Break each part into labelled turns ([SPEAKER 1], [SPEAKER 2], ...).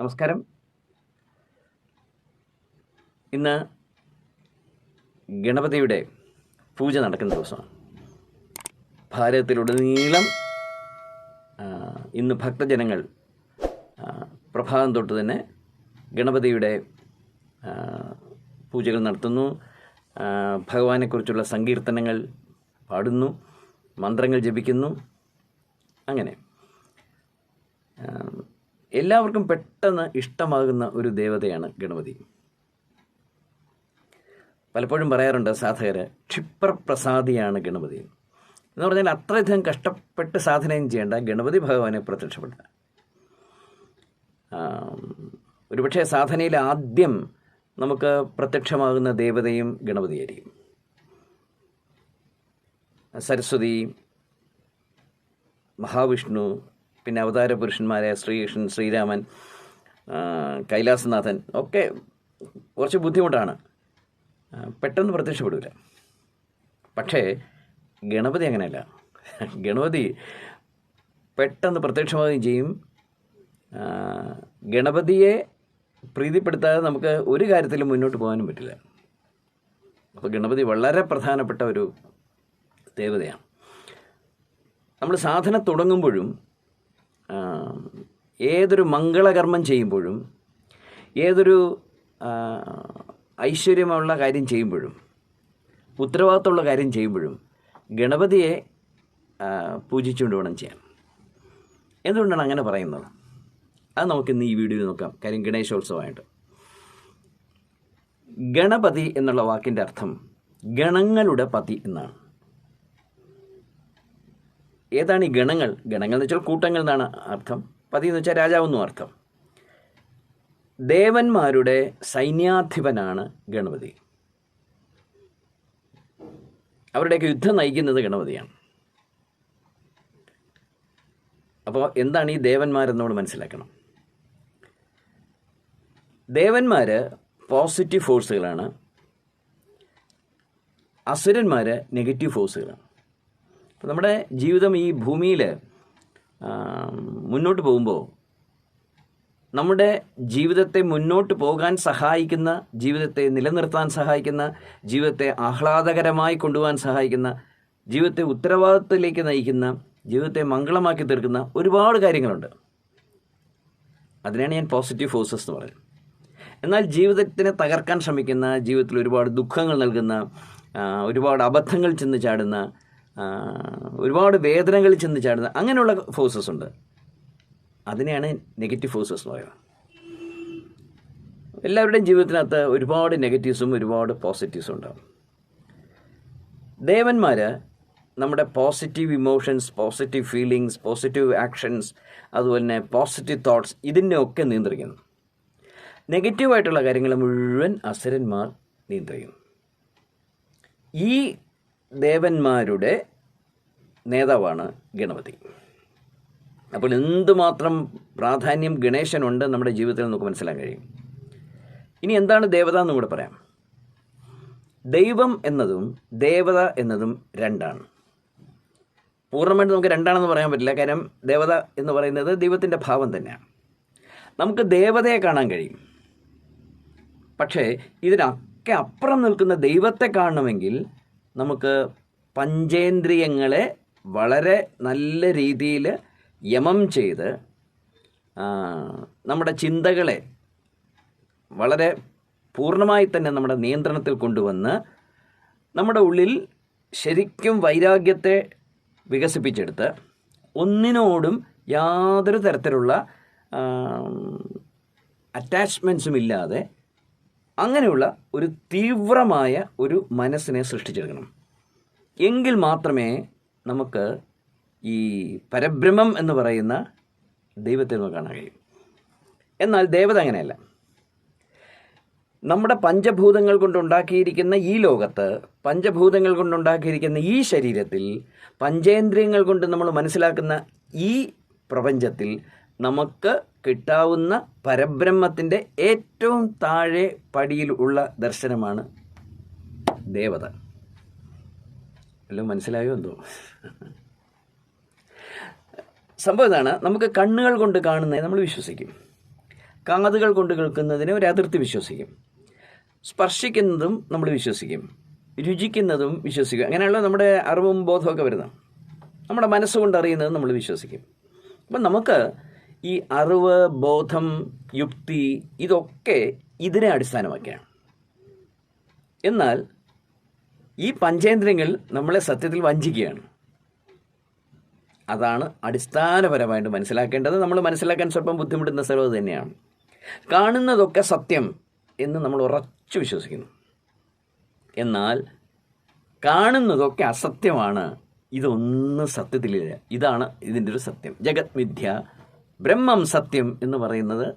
[SPEAKER 1] നമസ്കാരം. ഇന്ന് ഗണപതിയുടെ പൂജ നടക്കുന്ന ദിവസമാണ്. ഭാരതത്തിലുടനീളം ഇന്ന് ഭക്തജനങ്ങൾ പ്രഭാതം തൊട്ട് തന്നെ ഗണപതിയുടെ പൂജകൾ നടത്തുന്നു. ഭഗവാനെക്കുറിച്ചുള്ള സങ്കീർത്തനങ്ങൾ പാടുന്നു, മന്ത്രങ്ങൾ ജപിക്കുന്നു. അങ്ങനെ എല്ലാവർക്കും പെട്ടെന്ന് ഇഷ്ടമാകുന്ന ഒരു ദേവതയാണ് ഗണപതി. പലപ്പോഴും പറയാറുണ്ട് സാധകർ, ക്ഷിപ്രപ്രസാദിയാണ് ഗണപതി എന്ന് പറഞ്ഞാൽ അത്രയധികം കഷ്ടപ്പെട്ട് സാധനയും ചെയ്യേണ്ട ഗണപതി ഭഗവാനെ പ്രത്യക്ഷപ്പെട്ട. ഒരുപക്ഷെ സാധനയിൽ ആദ്യം നമുക്ക് പ്രത്യക്ഷമാകുന്ന ദേവതയും ഗണപതിയായിരിക്കും. സരസ്വതി, മഹാവിഷ്ണു, പിന്നെ അവതാര പുരുഷന്മാരായ ശ്രീകൃഷ്ണൻ, ശ്രീരാമൻ, കൈലാസനാഥൻ ഒക്കെ കുറച്ച് ബുദ്ധിമുട്ടാണ്, പെട്ടെന്ന് പ്രത്യക്ഷപ്പെടില്ല. പക്ഷേ ഗണപതി അങ്ങനെയല്ല. ഗണപതി പെട്ടെന്ന് പ്രത്യക്ഷമാവുകയും ചെയ്യും. ഗണപതിയെ പ്രീതിപ്പെടുത്താതെ നമുക്ക് ഒരു കാര്യത്തിലും മുന്നോട്ട് പോകാനും പറ്റില്ല. അപ്പോൾ ഗണപതി വളരെ പ്രധാനപ്പെട്ട ഒരു ദേവതയാണ്. നമ്മൾ സാധന തുടങ്ങുമ്പോഴും ഏതൊരു മംഗളകർമ്മം ചെയ്യുമ്പോഴും ഏതൊരു ഐശ്വര്യമുള്ള കാര്യം ചെയ്യുമ്പോഴും ഉത്തരവാദിത്തമുള്ള കാര്യം ചെയ്യുമ്പോഴും ഗണപതിയെ പൂജിച്ചുകൊണ്ട് വേണം ചെയ്യാൻ. എന്തുകൊണ്ടാണ് അങ്ങനെ പറയുന്നത്? അത് നമുക്കിന്ന് ഈ വീഡിയോയിൽ നോക്കാം. കാര്യം ഗണേശോത്സവമായിട്ട്. ഗണപതി എന്നുള്ള വാക്കിൻ്റെ അർത്ഥം ഗണങ്ങളുടെ പതി എന്നാണ്. ഏതാണ് ഈ ഗണങ്ങൾ? ഗണങ്ങൾ എന്ന് വെച്ചാൽ കൂട്ടങ്ങൾ എന്നാണ് അർത്ഥം. പതി എന്ന് വെച്ചാൽ രാജാവെന്നും അർത്ഥം. ദേവന്മാരുടെ സൈന്യാധിപനാണ് ഗണപതി. അവരുടെയൊക്കെ യുദ്ധം നയിക്കുന്നത് ഗണപതിയാണ്. അപ്പോൾ എന്താണ് ഈ ദേവന്മാരെന്ന് നമ്മൾ മനസ്സിലാക്കണം. ദേവന്മാർ പോസിറ്റീവ് ഫോഴ്സുകളാണ്, അസുരന്മാർ നെഗറ്റീവ് ഫോഴ്സുകളാണ്. അപ്പോൾ നമ്മുടെ ജീവിതം ഈ ഭൂമിയിൽ മുന്നോട്ട് പോകുമ്പോൾ നമ്മുടെ ജീവിതത്തെ മുന്നോട്ട് പോകാൻ സഹായിക്കുന്ന, ജീവിതത്തെ നിലനിർത്താൻ സഹായിക്കുന്ന, ജീവിതത്തെ ആഹ്ലാദകരമായി കൊണ്ടുപോകാൻ സഹായിക്കുന്ന, ജീവിതത്തെ ഉത്തരവാദിത്തത്തിലേക്ക് നയിക്കുന്ന, ജീവിതത്തെ മംഗളമാക്കി തീർക്കുന്ന ഒരുപാട് കാര്യങ്ങളുണ്ട്. അതിനാണ് ഞാൻ പോസിറ്റീവ് ഫോഴ്സസ് എന്ന് പറയുന്നത്. എന്നാൽ ജീവിതത്തിനെ തകർക്കാൻ ശ്രമിക്കുന്ന, ജീവിതത്തിൽ ഒരുപാട് ദുഃഖങ്ങൾ നൽകുന്ന, ഒരുപാട് അബദ്ധങ്ങൾ ചെന്ന് ചാടുന്ന, ഒരുപാട് വേദനകളിൽ ചെന്ന് ചാടുന്ന അങ്ങനെയുള്ള ഫോഴ്സസ് ഉണ്ട്. അതിനെയാണ് നെഗറ്റീവ് ഫോഴ്സസ് എന്ന് പറയുന്നത്. എല്ലാവരുടെയും ജീവിതത്തിനകത്ത് ഒരുപാട് നെഗറ്റീവ്സും ഒരുപാട് പോസിറ്റീവ്സും ഉണ്ടാകും. ദേവന്മാർ നമ്മുടെ positive emotions, positive feelings, positive actions, അതുപോലെ തന്നെ പോസിറ്റീവ് തോട്ട്സ്, ഇതിനെയൊക്കെ നിയന്ത്രിക്കുന്നു. നെഗറ്റീവായിട്ടുള്ള കാര്യങ്ങൾ മുഴുവൻ അസുരന്മാർ നിയന്ത്രിക്കുന്നു. ഈ ദേവന്മാരുടെ നേതാവാണ് ഗണപതി. അപ്പോൾ എന്തുമാത്രം പ്രാധാന്യം ഗണേശനുണ്ട് നമ്മുടെ ജീവിതത്തിൽ നമുക്ക് മനസ്സിലാക്കാൻ കഴിയും. ഇനി എന്താണ് ദേവത എന്നും കൂടെ പറയാം. ദൈവം എന്നതും ദേവത എന്നതും രണ്ടാണ്. പൂർണ്ണമായിട്ട് നമുക്ക് രണ്ടാണെന്ന് പറയാൻ പറ്റില്ല. കാര്യം ദേവത എന്ന് പറയുന്നത് ദൈവത്തിൻ്റെ ഭാവം തന്നെയാണ്. നമുക്ക് ദേവതയെ കാണാൻ കഴിയും. പക്ഷേ ഇതിനൊക്കെ അപ്പുറം നിൽക്കുന്ന ദൈവത്തെ കാണണമെങ്കിൽ നമുക്ക് പഞ്ചേന്ദ്രിയങ്ങളെ വളരെ നല്ല രീതിയിൽ യമം ചെയ്ത് നമ്മുടെ ചിന്തകളെ വളരെ പൂർണ്ണമായി തന്നെ നമ്മുടെ നിയന്ത്രണത്തിൽ കൊണ്ടുവന്ന് നമ്മുടെ ഉള്ളിൽ ശരിക്കും വൈരാഗ്യത്തെ വികസിപ്പിച്ചെടുത്ത് ഒന്നിനോടും യാതൊരു തരത്തിലുള്ള അറ്റാച്ച്മെൻറ്റ്സും ഇല്ലാതെ അങ്ങനെയുള്ള ഒരു തീവ്രമായ ഒരു മനസ്സിനെ സൃഷ്ടിച്ചെടുക്കണം. എങ്കിൽ മാത്രമേ നമുക്ക് ഈ പരബ്രഹ്മം എന്ന് പറയുന്ന ദൈവത്തെ നമുക്ക് കാണാൻ കഴിയും. എന്നാൽ ദേവത അങ്ങനെയല്ല. നമ്മുടെ പഞ്ചഭൂതങ്ങൾ കൊണ്ടുണ്ടാക്കിയിരിക്കുന്ന ഈ ലോകത്ത്, പഞ്ചഭൂതങ്ങൾ കൊണ്ടുണ്ടാക്കിയിരിക്കുന്ന ഈ ശരീരത്തിൽ, പഞ്ചേന്ദ്രിയങ്ങൾ കൊണ്ട് നമ്മൾ മനസ്സിലാക്കുന്ന ഈ പ്രപഞ്ചത്തിൽ നമുക്ക് കിട്ടാവുന്ന പരബ്രഹ്മത്തിൻ്റെ ഏറ്റവും താഴെ പടിയിൽ ഉള്ള ദർശനമാണ് ദേവത. എല്ലാം മനസ്സിലായോ എന്തോ? സംഭവം ഇതാണ്, നമുക്ക് കണ്ണുകൾ കൊണ്ട് കാണുന്നത് നമ്മൾ വിശ്വസിക്കും. കാതുകൾ കൊണ്ട് കേൾക്കുന്നതിന് ഒരു അതിർത്തി വിശ്വസിക്കും, സ്പർശിക്കുന്നതും നമ്മൾ വിശ്വസിക്കും, രുചിക്കുന്നതും വിശ്വസിക്കും. അങ്ങനെയുള്ള നമ്മുടെ അറിവും ബോധമൊക്കെ വരുന്നത് നമ്മുടെ മനസ്സുകൊണ്ട് അറിയുന്നത് നമ്മൾ വിശ്വസിക്കും. അപ്പം നമുക്ക് ഈ അറിവ്, ബോധം, യുക്തി ഇതൊക്കെ ഇതിനെ അടിസ്ഥാനമാക്കിയാണ്. എന്നാൽ ഈ പഞ്ചേന്ദ്രിയങ്ങൾ നമ്മളെ സത്യത്തിൽ വഞ്ചിക്കുകയാണ്. അതാണ് അടിസ്ഥാനപരമായിട്ട് മനസ്സിലാക്കേണ്ടത്. നമ്മൾ മനസ്സിലാക്കാൻ സ്വല്പം ബുദ്ധിമുട്ടുന്ന സ്ഥലം തന്നെയാണ്. കാണുന്നതൊക്കെ സത്യം എന്ന് നമ്മൾ ഉറച്ചു വിശ്വസിക്കുന്നു. എന്നാൽ കാണുന്നതൊക്കെ അസത്യമാണ്, ഇതൊന്നും സത്യത്തിലില്ല. ഇതാണ് ഇതിൻ്റെ ഒരു സത്യം. ജഗത് മിഥ്യ, ബ്രഹ്മം സത്യം എന്ന് പറയുന്നത്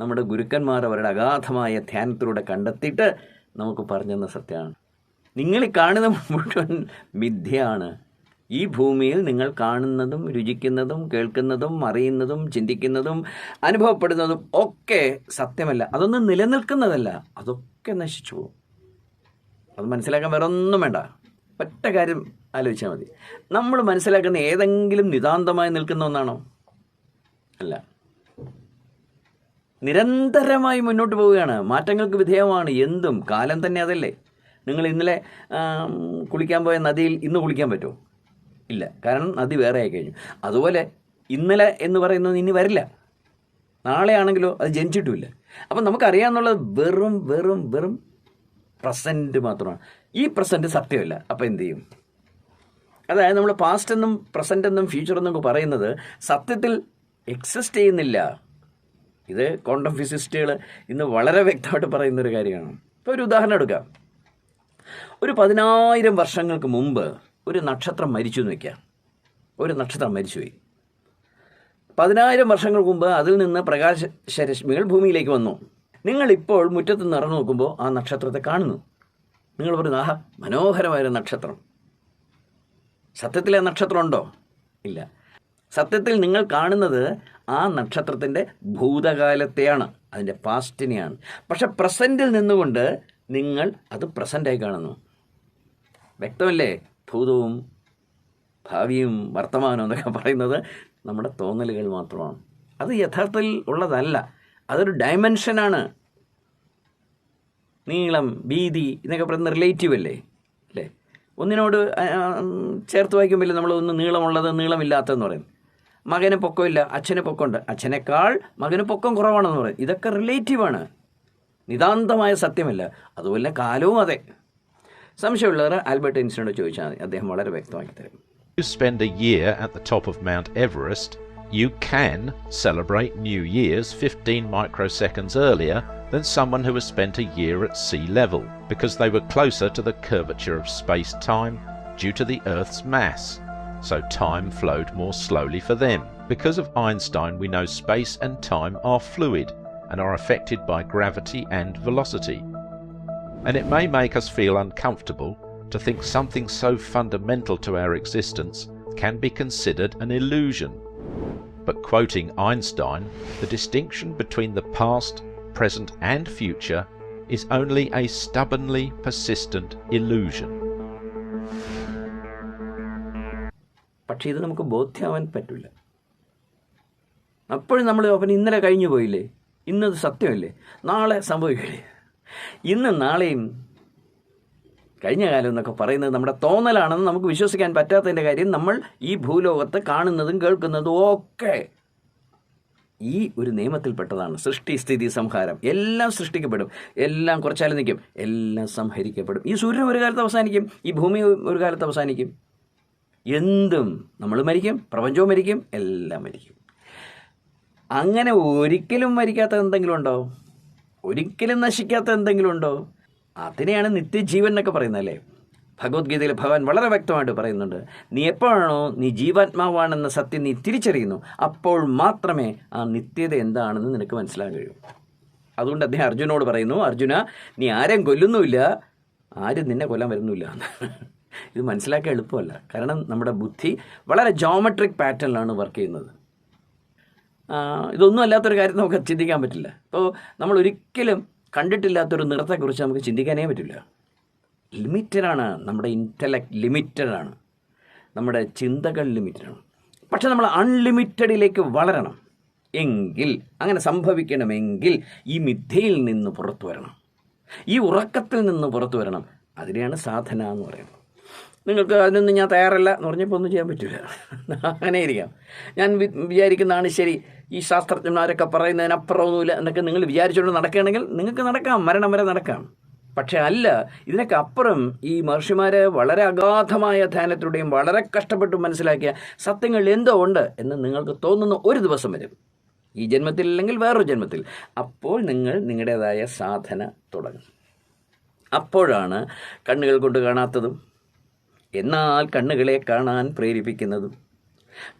[SPEAKER 1] നമ്മുടെ ഗുരുക്കന്മാർ അവരുടെ അഗാധമായ ധ്യാനത്തിലൂടെ കണ്ടെത്തിയിട്ട് നമുക്ക് പറഞ്ഞു തന്ന സത്യമാണ്. നിങ്ങൾ ഈ കാണുന്ന മുഴുവൻ മിഥ്യയാണ്. ഈ ഭൂമിയിൽ നിങ്ങൾ കാണുന്നതും രുചിക്കുന്നതും കേൾക്കുന്നതും അറിയുന്നതും ചിന്തിക്കുന്നതും അനുഭവപ്പെടുന്നതും ഒക്കെ സത്യമല്ല. അതൊന്നും നിലനിൽക്കുന്നതല്ല, അതൊക്കെ നശിച്ചു പോകും. അത് മനസ്സിലാക്കാൻ വേറെ ഒന്നും വേണ്ട. ഒറ്റ കാര്യം ആലോചിച്ചാൽ മതി. നമ്മൾ മനസ്സിലാക്കുന്ന ഏതെങ്കിലും നിതാന്തമായി നിൽക്കുന്ന ഒന്നാണോ? അല്ല, നിരന്തരമായി മുന്നോട്ട് പോവുകയാണ്, മാറ്റങ്ങൾക്ക് വിധേയമാണ്. എന്തും കാലം തന്നെ അതല്ലേ. നിങ്ങൾ ഇന്നലെ കുളിക്കാൻ പോയ നദിയിൽ ഇന്ന് കുളിക്കാൻ പറ്റുമോ? ഇല്ല, കാരണം നദി വേറെ ആയി കഴിഞ്ഞു. അതുപോലെ ഇന്നലെ എന്ന് പറയുന്നത് ഇനി വരില്ല, നാളെ ആണെങ്കിലോ അത് ജനിച്ചിട്ടുമില്ല. അപ്പം നമുക്കറിയാമെന്നുള്ളത് വെറും വെറും വെറും പ്രസൻറ്റ് മാത്രമാണ്. ഈ പ്രസൻറ്റ് സത്യമല്ല. അപ്പോൾ എന്ത് ചെയ്യും? അതായത് നമ്മൾ പാസ്റ്റ് എന്നും പ്രസൻറ്റ് എന്നും ഫ്യൂച്ചർ എന്നൊക്കെ പറയുന്നത് സത്യത്തിൽ എക്സിസ്റ്റ് ചെയ്യുന്നില്ല. ഇത് ക്വാണ്ടം ഫിസിസ്റ്റുകൾ ഇന്ന് വളരെ വ്യക്തമായിട്ട് പറയുന്നൊരു കാര്യമാണ്. ഇപ്പോൾ ഒരു ഉദാഹരണം എടുക്കാം. ഒരു 10,000 വർഷങ്ങൾക്ക് മുമ്പ് ഒരു നക്ഷത്രം മരിച്ചു എന്ന് വയ്ക്കാം. ഒരു നക്ഷത്രം മരിച്ചുപോയി. 10,000 വർഷങ്ങൾക്ക് മുമ്പ് അതിൽ നിന്ന് പ്രകാശരശ്മികൾ ഭൂമിയിലേക്ക് വന്നു. നിങ്ങളിപ്പോൾ മുറ്റത്ത് നിന്ന് ഇറങ്ങി നോക്കുമ്പോൾ ആ നക്ഷത്രത്തെ കാണുന്നു. നിങ്ങൾ പറയുന്നു, ആഹാ മനോഹരമായൊരു നക്ഷത്രം. സത്യത്തിൽ ആ നക്ഷത്രം ഉണ്ടോ? ഇല്ല. സത്യത്തിൽ നിങ്ങൾ കാണുന്നത് ആ നക്ഷത്രത്തിൻ്റെ ഭൂതകാലത്തെയാണ്, അതിൻ്റെ പാസ്റ്റിനെയാണ്. പക്ഷെ പ്രസൻറ്റിൽ നിന്നുകൊണ്ട് നിങ്ങൾ അത് പ്രസൻറ്റായി കാണുന്നു. വ്യക്തമല്ലേ? ഭൂതവും ഭാവിയും വർത്തമാനവും എന്നൊക്കെ പറയുന്നത് നമ്മുടെ തോന്നലുകൾ മാത്രമാണ്. അത് യഥാർത്ഥത്തിൽ ഉള്ളതല്ല. അതൊരു ഡയമെൻഷനാണ്. നീളം, വീതി എന്നൊക്കെ പറയുന്നത് റിലേറ്റീവ് അല്ലേ? ഒന്നിനോട് ചേർത്ത് വായിക്കുമ്പോൾ നമ്മൾ ഒന്ന് നീളമുള്ളത് നീളമില്ലാത്തതെന്ന് പറയും. മകന് പൊക്കമില്ല, അച്ഛന് പൊക്കമുണ്ട്, അച്ഛനേക്കാൾ മകന് പൊക്കം കുറവാണെന്ന് പറയും. ഇതൊക്കെ റിലേറ്റീവാണ്, നിതാന്തമായ സത്യമല്ല. അതുപോലെ കാലവും അതെ. സംശയമുള്ളവർ ആൽബർട്ട് ഐൻസ്റ്റീനോട് ചോദിച്ചാൽ മതി, അദ്ദേഹം വളരെ വ്യക്തമാക്കി തരും.
[SPEAKER 2] You spend a year at the top of Mount Everest, you can celebrate New Year's 15 microseconds earlier than someone who has spent a year at sea level, because they were closer to the curvature of space-time due to the Earth's mass. So time flowed more slowly for them. Because of Einstein, we know space and time are fluid and are affected by gravity and velocity. And it may make us feel uncomfortable to think something so fundamental to our existence can be considered an illusion. But quoting Einstein, the distinction between the past, present and future is only a stubbornly persistent illusion.
[SPEAKER 1] പക്ഷേ ഇത് നമുക്ക് ബോധ്യമാവാൻ പറ്റില്ല. അപ്പോഴും നമ്മൾ അവൻ ഇന്നലെ കഴിഞ്ഞു പോയില്ലേ, ഇന്നത് സത്യമല്ലേ, നാളെ സംഭവിക്കില്ലേ. ഇന്നും നാളെയും കഴിഞ്ഞ കാലം എന്നൊക്കെ പറയുന്നത് നമ്മുടെ തോന്നലാണെന്ന് നമുക്ക് വിശ്വസിക്കാൻ പറ്റാത്തതിൻ്റെ കാര്യം, നമ്മൾ ഈ ഭൂലോകത്ത് കാണുന്നതും കേൾക്കുന്നതും ഒക്കെ ഈ ഒരു നിയമത്തിൽപ്പെട്ടതാണ്. സൃഷ്ടി, സ്ഥിതി, സംഹാരം. എല്ലാം സൃഷ്ടിക്കപ്പെടും, എല്ലാം കുറച്ചാലും നിൽക്കും, എല്ലാം സംഹരിക്കപ്പെടും. ഈ സൂര്യൻ ഒരു കാലത്ത് അവസാനിക്കും, ഈ ഭൂമി ഒരു കാലത്ത് അവസാനിക്കും. എന്തും നമ്മൾ മരിക്കും, പ്രപഞ്ചവും മരിക്കും, എല്ലാം മരിക്കും. അങ്ങനെ ഒരിക്കലും മരിക്കാത്ത എന്തെങ്കിലും ഉണ്ടോ? ഒരിക്കലും നശിക്കാത്ത എന്തെങ്കിലും ഉണ്ടോ? അതിനെയാണ് നിത്യജീവൻ എന്നൊക്കെ പറയുന്നത് അല്ലേ? ഭഗവത്ഗീതയിൽ ഭഗവാൻ വളരെ വ്യക്തമായിട്ട് പറയുന്നുണ്ട്, നീ എപ്പോഴാണോ നീ ജീവാത്മാവാണെന്ന സത്യം നീ തിരിച്ചറിയുന്നു, അപ്പോൾ മാത്രമേ ആ നിത്യത എന്താണെന്ന് നിനക്ക് മനസ്സിലാക്കാൻ കഴിയൂ. അതുകൊണ്ട് അദ്ദേഹം അർജുനോട് പറയുന്നു, അർജുന, നീ ആരെയും കൊല്ലുന്നുമില്ല, ആരും നിന്നെ കൊല്ലാൻ വരുന്നില്ല. ഇത് മനസ്സിലാക്കാൻ എളുപ്പമല്ല. കാരണം നമ്മുടെ ബുദ്ധി വളരെ ജോമെട്രിക് പാറ്റേണിലാണ് വർക്ക് ചെയ്യുന്നത്. ഇതൊന്നും അല്ലാത്തൊരു കാര്യം നമുക്ക് ചിന്തിക്കാൻ പറ്റില്ല. ഇപ്പോൾ നമ്മൾ ഒരിക്കലും കണ്ടിട്ടില്ലാത്തൊരു നിറത്തെക്കുറിച്ച് നമുക്ക് ചിന്തിക്കാനേ പറ്റില്ല. ലിമിറ്റഡാണ് നമ്മുടെ ഇൻ്റലക്റ്റ്, ലിമിറ്റഡാണ് നമ്മുടെ ചിന്തകൾ, ലിമിറ്റഡാണ്. പക്ഷെ നമ്മൾ അൺലിമിറ്റഡിലേക്ക് വളരണം. എങ്കിൽ, അങ്ങനെ സംഭവിക്കണമെങ്കിൽ ഈ മിഥ്യയിൽ നിന്ന് പുറത്തു വരണം, ഈ ഉറക്കത്തിൽ നിന്ന് പുറത്തു വരണം. അതിനെയാണ് സാധന എന്ന് പറയുന്നത്. നിങ്ങൾക്ക് അതിനൊന്നും ഞാൻ തയ്യാറല്ല എന്ന് പറഞ്ഞപ്പോൾ ഒന്നും ചെയ്യാൻ പറ്റില്ല. അങ്ങനെ ഇരിക്കാം. ഞാൻ വിചാരിക്കുന്നതാണ് ശരി, ഈ ശാസ്ത്രജ്ഞന്മാരൊക്കെ പറയുന്നതിനപ്പുറമൊന്നുമില്ല എന്നൊക്കെ നിങ്ങൾ വിചാരിച്ചുകൊണ്ട് നടക്കുകയാണെങ്കിൽ നിങ്ങൾക്ക് നടക്കാം, മരണം വരെ നടക്കാം. പക്ഷേ അല്ല, ഇതിനൊക്കെ അപ്പുറം ഈ മഹർഷിമാർ വളരെ അഗാധമായ ധ്യാനത്തിലൂടെയും വളരെ കഷ്ടപ്പെട്ട് മനസ്സിലാക്കിയ സത്യങ്ങൾ എന്തോ ഉണ്ട് എന്ന് നിങ്ങൾക്ക് തോന്നുന്ന ഒരു ദിവസം വരും, ഈ ജന്മത്തിൽ അല്ലെങ്കിൽ വേറൊരു ജന്മത്തിൽ. അപ്പോൾ നിങ്ങൾ നിങ്ങളുടേതായ സാധന തുടങ്ങും. അപ്പോഴാണ് കണ്ണുകൾ കൊണ്ട് കാണാത്തതും എന്നാൽ കണ്ണുകളെ കാണാൻ പ്രേരിപ്പിക്കുന്നതും,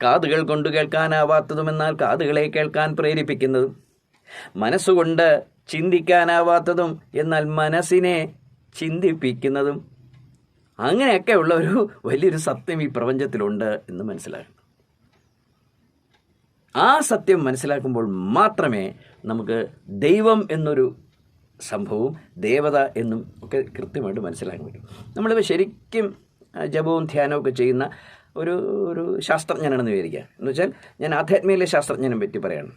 [SPEAKER 1] കാതുകൾ കൊണ്ട് കേൾക്കാനാവാത്തതും എന്നാൽ കാതുകളെ കേൾക്കാൻ പ്രേരിപ്പിക്കുന്നതും, മനസ്സുകൊണ്ട് ചിന്തിക്കാനാവാത്തതും എന്നാൽ മനസ്സിനെ ചിന്തിപ്പിക്കുന്നതും, അങ്ങനെയൊക്കെയുള്ള ഒരു വലിയൊരു സത്യം ഈ പ്രപഞ്ചത്തിലുണ്ട് എന്ന് മനസ്സിലാക്കണം. ആ സത്യം മനസ്സിലാക്കുമ്പോൾ മാത്രമേ നമുക്ക് ദൈവം എന്നൊരു സംഭവവും ദേവത എന്നും ഒക്കെ കൃത്യമായിട്ട് മനസ്സിലാക്കാൻ പറ്റും. നമ്മളിപ്പോൾ ശരിക്കും ജപവും ധ്യാനവും ഒക്കെ ചെയ്യുന്ന ഒരു ശാസ്ത്രജ്ഞനാണെന്ന് വിചാരിക്കുക. എന്ന് വെച്ചാൽ ഞാൻ ആധ്യാത്മിക ശാസ്ത്രജ്ഞനെ പറ്റി പറയണം.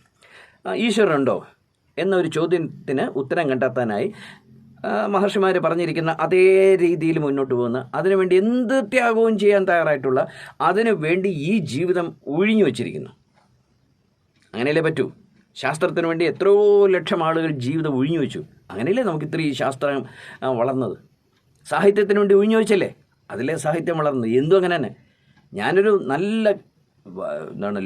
[SPEAKER 1] ഈശ്വരനുണ്ടോ എന്നൊരു ചോദ്യത്തിന് ഉത്തരം കണ്ടെത്താനായി മഹർഷിമാർ പറഞ്ഞിരിക്കുന്ന അതേ രീതിയിൽ മുന്നോട്ട് പോകുന്ന, അതിനുവേണ്ടി എന്ത് ത്യാഗവും ചെയ്യാൻ തയ്യാറായിട്ടുള്ള, അതിനു വേണ്ടി ഈ ജീവിതം ഒഴിഞ്ഞു വച്ചിരിക്കുന്നു. അങ്ങനെയല്ലേ പറ്റൂ. ശാസ്ത്രത്തിന് വേണ്ടി എത്രയോ ലക്ഷം ആളുകൾ ജീവിതം ഒഴിഞ്ഞു വെച്ചു. അങ്ങനെയല്ലേ നമുക്ക് ഇത്രയും ശാസ്ത്രം വളർന്നത്. സാഹിത്യത്തിന് വേണ്ടി ഒഴിഞ്ഞു വെച്ചല്ലേ, അതിലെ സാഹിത്യം വളർന്നത്. എന്തും അങ്ങനെ തന്നെ. ഞാനൊരു നല്ല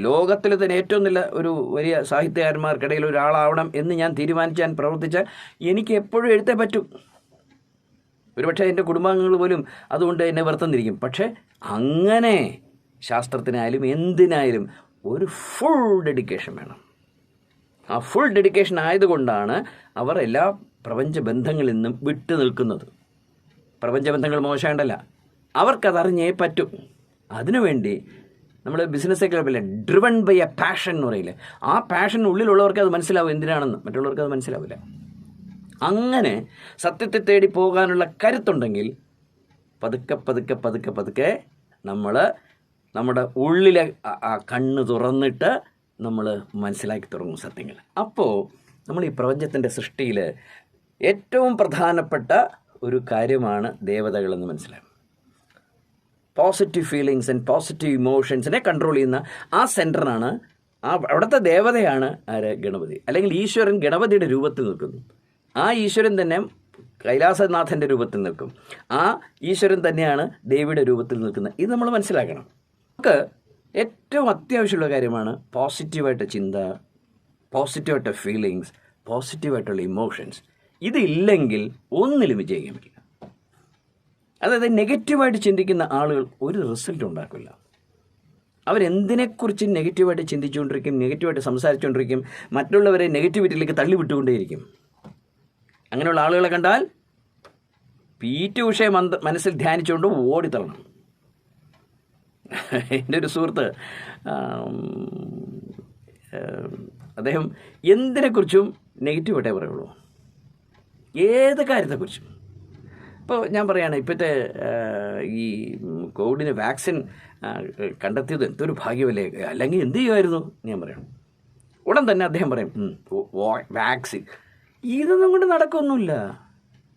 [SPEAKER 1] ലോകത്തിലെ തന്നെ ഏറ്റവും നല്ല ഒരു വലിയ സാഹിത്യകാരന്മാർക്കിടയിൽ ഒരാളാവണം എന്ന് ഞാൻ തീരുമാനിച്ചാൽ പ്രവർത്തിച്ചാൽ എനിക്ക് എപ്പോഴും എഴുത്തേ പറ്റൂ. ഒരുപക്ഷെ എൻ്റെ കുടുംബാംഗങ്ങൾ പോലും അതുകൊണ്ട് എന്നെ വെറുത്തുന്നിരിക്കും. പക്ഷേ അങ്ങനെ ശാസ്ത്രത്തിനായാലും എന്തിനായാലും ഒരു ഫുൾ ഡെഡിക്കേഷൻ വേണം. ആ ഫുൾ ഡെഡിക്കേഷൻ ആയതുകൊണ്ടാണ് അവർ എല്ലാ പ്രപഞ്ചബന്ധങ്ങളിൽ നിന്നും വിട്ടു നിൽക്കുന്നത്. പ്രപഞ്ചബന്ധങ്ങൾ മോശമുണ്ടല്ല, അവർക്കതറിഞ്ഞേ പറ്റും. അതിനുവേണ്ടി നമ്മൾ ബിസിനസ്സൊക്കെ കുഴപ്പമില്ല, ഡ്രിവൺ ബൈ എ പാഷൻ എന്ന് പറയില്ലേ, ആ പാഷൻ ഉള്ളിലുള്ളവർക്ക് അത് മനസ്സിലാവും എന്തിനാണെന്ന്, മറ്റുള്ളവർക്ക് അത് മനസ്സിലാവില്ല. അങ്ങനെ സത്യത്തെ തേടി പോകാനുള്ള കരുത്തുണ്ടെങ്കിൽ പതുക്കെ പതുക്കെ പതുക്കെ പതുക്കെ നമ്മൾ നമ്മുടെ ഉള്ളിലെ ആ കണ്ണ് തുറന്നിട്ട് നമ്മൾ മനസ്സിലാക്കി തുടങ്ങും സത്യങ്ങൾ. അപ്പോൾ നമ്മൾ ഈ പ്രപഞ്ചത്തിൻ്റെ സൃഷ്ടിയിൽ ഏറ്റവും പ്രധാനപ്പെട്ട ഒരു കാര്യമാണ് ദേവതകളെന്ന് മനസ്സിലാക്കും. പോസിറ്റീവ് ഫീലിങ്സ് ആൻഡ് പോസിറ്റീവ് ഇമോഷൻസിനെ കൺട്രോൾ ചെയ്യുന്ന ആ സെൻറ്ററാണ്, അവിടുത്തെ ദേവതയാണ് ആര്? ഗണപതി. അല്ലെങ്കിൽ ഈശ്വരൻ ഗണപതിയുടെ രൂപത്തിൽ നിൽക്കുന്നു. ആ ഈശ്വരൻ തന്നെ കൈലാസനാഥൻ്റെ രൂപത്തിൽ നിൽക്കും. ആ ഈശ്വരൻ തന്നെയാണ് ദേവിയുടെ രൂപത്തിൽ നിൽക്കുന്നത്. ഇത് നമ്മൾ മനസ്സിലാക്കണം. നമുക്ക് ഏറ്റവും അത്യാവശ്യമുള്ള കാര്യമാണ് പോസിറ്റീവായിട്ട് ചിന്ത, പോസിറ്റീവായിട്ട് ഫീലിങ്സ്, പോസിറ്റീവായിട്ടുള്ള ഇമോഷൻസ്. ഇതില്ലെങ്കിൽ ഒന്നിലും വിജയിക്കാൻ പറ്റില്ല. അതായത് നെഗറ്റീവായിട്ട് ചിന്തിക്കുന്ന ആളുകൾ ഒരു റിസൾട്ട് ഉണ്ടാക്കില്ല. അവരെന്തിനെക്കുറിച്ച് നെഗറ്റീവായിട്ട് ചിന്തിച്ചുകൊണ്ടിരിക്കും, നെഗറ്റീവായിട്ട് സംസാരിച്ചുകൊണ്ടിരിക്കും, മറ്റുള്ളവരെ നെഗറ്റിവിറ്റിയിലേക്ക് തള്ളിവിട്ടുകൊണ്ടേയിരിക്കും. അങ്ങനെയുള്ള ആളുകളെ കണ്ടാൽ PT ഉഷയെ മനസ്സിൽ ധ്യാനിച്ചുകൊണ്ട് ഓടിത്തള്ളണം. എൻ്റെ ഒരു സുഹൃത്ത്, അദ്ദേഹം എന്തിനെക്കുറിച്ചും നെഗറ്റീവായിട്ടേ പറയുള്ളൂ, ഏത് കാര്യത്തെക്കുറിച്ചും. ഇപ്പോൾ ഞാൻ പറയുകയാണ്, ഇപ്പോഴത്തെ ഈ കോവിഡിന് വാക്സിൻ കണ്ടെത്തിയത് എന്തൊരു ഭാഗ്യമല്ലേ, അല്ലെങ്കിൽ എന്ത് ചെയ്യുമായിരുന്നു ഞാൻ പറയണം. ഉടൻ തന്നെ അദ്ദേഹം പറയും വാക്സിൻ, ഇതൊന്നും കൊണ്ട് നടക്കൊന്നുമില്ല,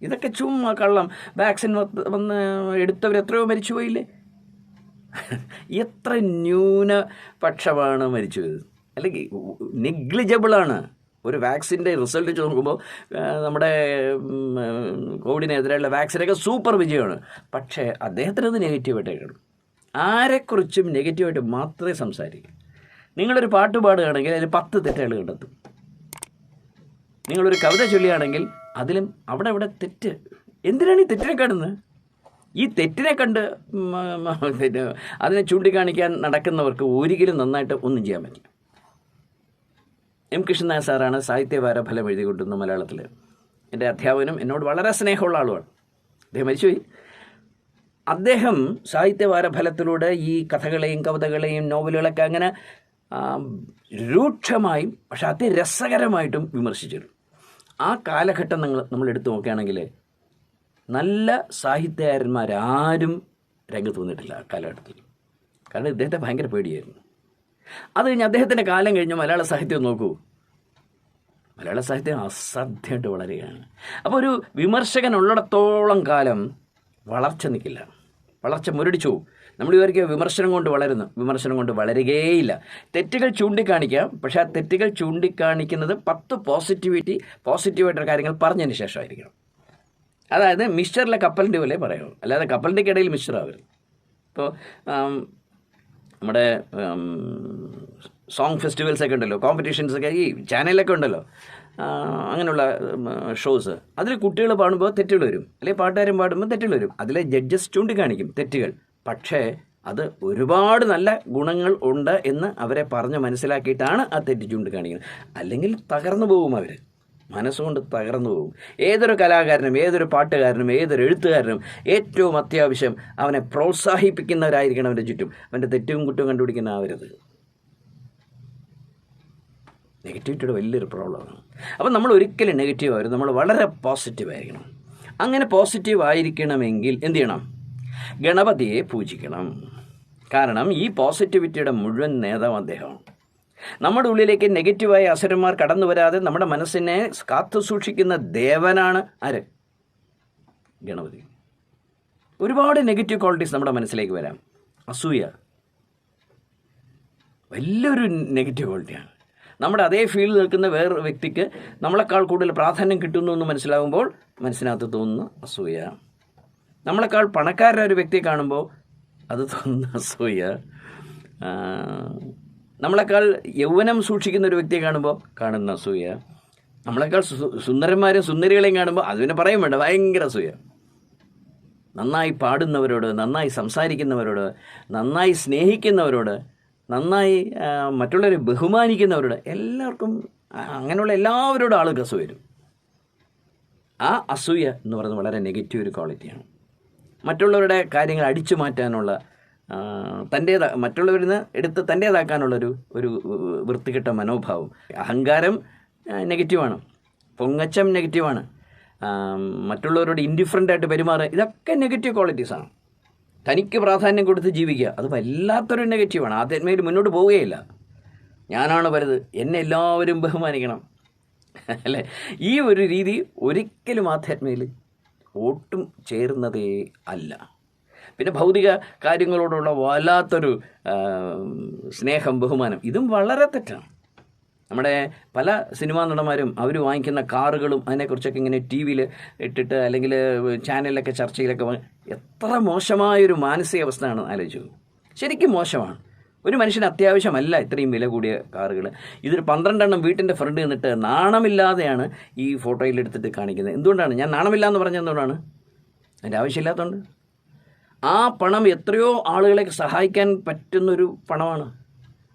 [SPEAKER 1] ഇതൊക്കെ ചുമ്മാ കള്ളം. വാക്സിൻ വന്ന് എടുത്തവർ എത്രയോ മരിച്ചു പോയില്ലേ. എത്ര ന്യൂനപക്ഷമാണ് മരിച്ചു പോയത്, അല്ലെങ്കിൽ നെഗ്ലിജബിളാണ്. ഒരു വാക്സിൻ്റെ റിസൾട്ട് നോക്കുമ്പോൾ നമ്മുടെ കോവിഡിനെതിരെയുള്ള വാക്സിനൊക്കെ സൂപ്പർ വിജയമാണ്. പക്ഷേ അദ്ദേഹത്തിനത് നെഗറ്റീവായിട്ടേ കാണും. ആരെക്കുറിച്ചും നെഗറ്റീവായിട്ട് മാത്രമേ സംസാരിക്കൂ. നിങ്ങളൊരു പാട്ട് പാടുകയാണെങ്കിൽ അതിൽ 10 തെറ്റുകൾ കണ്ടെത്തും. നിങ്ങളൊരു കവിത ചൊല്ലുകയാണെങ്കിൽ അതിലും അവിടെ തെറ്റ്. എന്തിനാണ് ഈ തെറ്റിനെ കാണുന്നത്? ഈ തെറ്റിനെ കണ്ട് അതിനെ ചൂണ്ടിക്കാണിക്കാൻ നടക്കുന്നവർക്ക് ഒരിക്കലും നന്നായിട്ട് ഒന്നും ചെയ്യാൻ പറ്റില്ല. M. കൃഷ്ണൻ നായർ സാറാണ് സാഹിത്യവാരഫലം എഴുതി കൊണ്ടുവന്ന മലയാളത്തിൽ. എൻ്റെ അധ്യാപകനും എന്നോട് വളരെ സ്നേഹമുള്ള ആളുമാണ്. അദ്ദേഹം മരിച്ചുപോയി. അദ്ദേഹം സാഹിത്യവാരഫലത്തിലൂടെ ഈ കഥകളെയും കവിതകളെയും നോവലുകളൊക്കെ അങ്ങനെ രൂക്ഷമായും പക്ഷെ അതിരസകരമായിട്ടും വിമർശിച്ചിരുന്നു. ആ കാലഘട്ടം നമ്മൾ എടുത്തു നോക്കുകയാണെങ്കിൽ നല്ല സാഹിത്യകാരന്മാരാരും രംഗത്ത് വന്നിട്ടില്ല ആ കാലഘട്ടത്തിൽ. കാരണം ഇദ്ദേഹത്തെ ഭയങ്കര പേടിയായിരുന്നു. അത് കഴിഞ്ഞ് അദ്ദേഹത്തിൻ്റെ കാലം കഴിഞ്ഞ് മലയാള സാഹിത്യം നോക്കൂ, മലയാള സാഹിത്യം അസാധ്യമായിട്ട് വളരുകയാണ്. അപ്പോൾ ഒരു വിമർശകൻ ഉള്ളിടത്തോളം കാലം വളർച്ച നിൽക്കില്ല, വളർച്ച മുരടിച്ചു പോകും. നമ്മൾ വിചാരിക്കുക വിമർശനം കൊണ്ട് വളരുന്നു, വിമർശനം കൊണ്ട് വളരുകയില്ല. തെറ്റുകൾ ചൂണ്ടിക്കാണിക്കാം, പക്ഷേ ആ തെറ്റുകൾ ചൂണ്ടിക്കാണിക്കുന്നത് 10 പോസിറ്റീവായിട്ടുള്ള കാര്യങ്ങൾ പറഞ്ഞതിന് ശേഷമായിരിക്കണം. അതായത് മിക്സ്ചറിലെ കപ്പലിൻ്റെ പോലെ പറയുമോ, അല്ലാതെ കപ്പലിൻ്റെ ഇടയിൽ മിക്സ്ചർ ആവരുത്. ഇപ്പോൾ നമ്മുടെ സോങ് ഫെസ്റ്റിവൽസൊക്കെ ഉണ്ടല്ലോ, കോമ്പറ്റീഷൻസൊക്കെ ഈ ചാനലിലൊക്കെ ഉണ്ടല്ലോ, അങ്ങനെയുള്ള ഷോസ്. അതിൽ കുട്ടികൾ പാടുമ്പോൾ തെറ്റുകൾ വരും, അല്ലെങ്കിൽ പാട്ടുകാരൻ പാടുമ്പോൾ തെറ്റുകൾ വരും. അതിലെ ജഡ്ജസ് ചൂണ്ടിക്കാണിക്കും തെറ്റുകൾ. പക്ഷേ അത് ഒരുപാട് നല്ല ഗുണങ്ങൾ ഉണ്ട് എന്ന് അവരെ പറഞ്ഞ് മനസ്സിലാക്കിയിട്ടാണ് ആ തെറ്റ് ചൂണ്ടിക്കാണിക്കുന്നത്. അല്ലെങ്കിൽ തകർന്നു പോകും, അവർ മനസ്സുകൊണ്ട് തകർന്നു പോകും. ഏതൊരു കലാകാരനും, ഏതൊരു പാട്ടുകാരനും, ഏതൊരു എഴുത്തുകാരനും ഏറ്റവും അത്യാവശ്യം അവനെ പ്രോത്സാഹിപ്പിക്കുന്നവരായിരിക്കണം അവൻ്റെ ചുറ്റും. അവൻ്റെ തെറ്റും കുറ്റവും കണ്ടുപിടിക്കുന്ന ആവരുത്. നെഗറ്റിവിറ്റിയുടെ വലിയൊരു പ്രോബ്ലമാണ്. അപ്പം നമ്മൾ ഒരിക്കലും നെഗറ്റീവ് ആവരുത്, നമ്മൾ വളരെ പോസിറ്റീവായിരിക്കണം. അങ്ങനെ പോസിറ്റീവ് ആയിരിക്കണമെങ്കിൽ എന്ത് ചെയ്യണം? ഗണപതിയെ പൂജിക്കണം. കാരണം ഈ പോസിറ്റിവിറ്റിയുടെ മുഴുവൻ നേതാവ് അദ്ദേഹമാണ്. നമ്മുടെ ഉള്ളിലേക്ക് നെഗറ്റീവായ അസുരന്മാർ കടന്നു വരാതെ നമ്മുടെ മനസ്സിനെ കാത്തു സൂക്ഷിക്കുന്ന ദേവനാണ് ആര്? ഗണപതി. ഒരുപാട് നെഗറ്റീവ് ക്വാളിറ്റീസ് നമ്മുടെ മനസ്സിലേക്ക് വരാം. അസൂയ വലിയൊരു നെഗറ്റീവ് ക്വാളിറ്റിയാണ്. നമ്മുടെ അതേ ഫീൽഡിൽ നിൽക്കുന്ന വേറൊരു വ്യക്തിക്ക് നമ്മളെക്കാൾ കൂടുതൽ പ്രാധാന്യം കിട്ടുന്നു എന്ന് മനസ്സിലാകുമ്പോൾ മനസ്സിനകത്ത് തോന്നുന്നു അസൂയ. നമ്മളെക്കാൾ പണക്കാരനായ ഒരു വ്യക്തിയെ കാണുമ്പോൾ അത് തോന്നുന്ന അസൂയ. നമ്മളെക്കാൾ യൗവനം സൂക്ഷിക്കുന്ന ഒരു വ്യക്തിയെ കാണുമ്പോൾ കാണുന്ന അസൂയ. നമ്മളെക്കാൾ സുന്ദരന്മാരും സുന്ദരികളെയും കാണുമ്പോൾ അതിനെ പറയും വേണ്ട, ഭയങ്കര അസൂയ. നന്നായി പാടുന്നവരോട്, നന്നായി സംസാരിക്കുന്നവരോട്, നന്നായി സ്നേഹിക്കുന്നവരോട്, നന്നായി മറ്റുള്ളവരെ ബഹുമാനിക്കുന്നവരോട്, എല്ലാവർക്കും അങ്ങനെയുള്ള എല്ലാവരോടും ആൾക്ക് അസൂയ വരും. ആ അസൂയ എന്ന് പറയുന്നത് വളരെ നെഗറ്റീവ് ഒരു ക്വാളിറ്റിയാണ്. മറ്റുള്ളവരുടെ കാര്യങ്ങൾ അടിച്ചു മാറ്റാനുള്ള, മറ്റുള്ളവരിൽ നിന്ന് എടുത്ത് തൻ്റേതാക്കാനുള്ളൊരു വൃത്തികെട്ട മനോഭാവം. അഹങ്കാരം നെഗറ്റീവാണ്, പൊങ്ങച്ചം നെഗറ്റീവാണ്, മറ്റുള്ളവരോട് ഇൻഡിഫറൻ്റായിട്ട് പെരുമാറുക, ഇതൊക്കെ നെഗറ്റീവ് ക്വാളിറ്റീസാണ്. തനിക്ക് പ്രാധാന്യം കൊടുത്ത് ജീവിക്കുക, അത് വല്ലാത്തൊരു നെഗറ്റീവാണ്. ആധ്യാത്മികയിൽ മുന്നോട്ട് പോവുകയില്ല. ഞാനാണ് വലുത്, എന്നെ എല്ലാവരും ബഹുമാനിക്കണം, അല്ലേ? ഈ ഒരു രീതി ഒരിക്കലും ആധ്യാത്മികയിൽ ഒട്ടും ചേർന്നതേ അല്ല. പിന്നെ ഭൗതിക കാര്യങ്ങളോടുള്ള വല്ലാത്തൊരു സ്നേഹം, ബഹുമാനം, ഇതും വളരെ തെറ്റാണ്. നമ്മുടെ പല സിനിമാ നടന്മാരും അവർ വാങ്ങിക്കുന്ന കാറുകളും അതിനെക്കുറിച്ചൊക്കെ ഇങ്ങനെ ടി വിയിൽ ഇട്ടിട്ട് അല്ലെങ്കിൽ ചാനലിലൊക്കെ ചർച്ചയിലൊക്കെ എത്ര മോശമായൊരു മാനസികാവസ്ഥയാണ് ആലോചിച്ചു. ശരിക്കും മോശമാണ്. ഒരു മനുഷ്യന് അത്യാവശ്യമല്ല ഇത്രയും വില കൂടിയ കാറുകൾ. ഇതൊരു 12 എണ്ണം വീട്ടിൻ്റെ ഫ്രണ്ട് നിന്നിട്ട് നാണമില്ലാതെയാണ് ഈ ഫോട്ടോയിൽ എടുത്തിട്ട് കാണിക്കുന്നത്. എന്തുകൊണ്ടാണ് ഞാൻ നാണമില്ല എന്ന് പറഞ്ഞത്? എന്തുകൊണ്ടാണ്? അതിൻ്റെ ആവശ്യമില്ലാത്തതുകൊണ്ട്. ആ പണം എത്രയോ ആളുകളെ സഹായിക്കാൻ പറ്റുന്നൊരു പണമാണ്.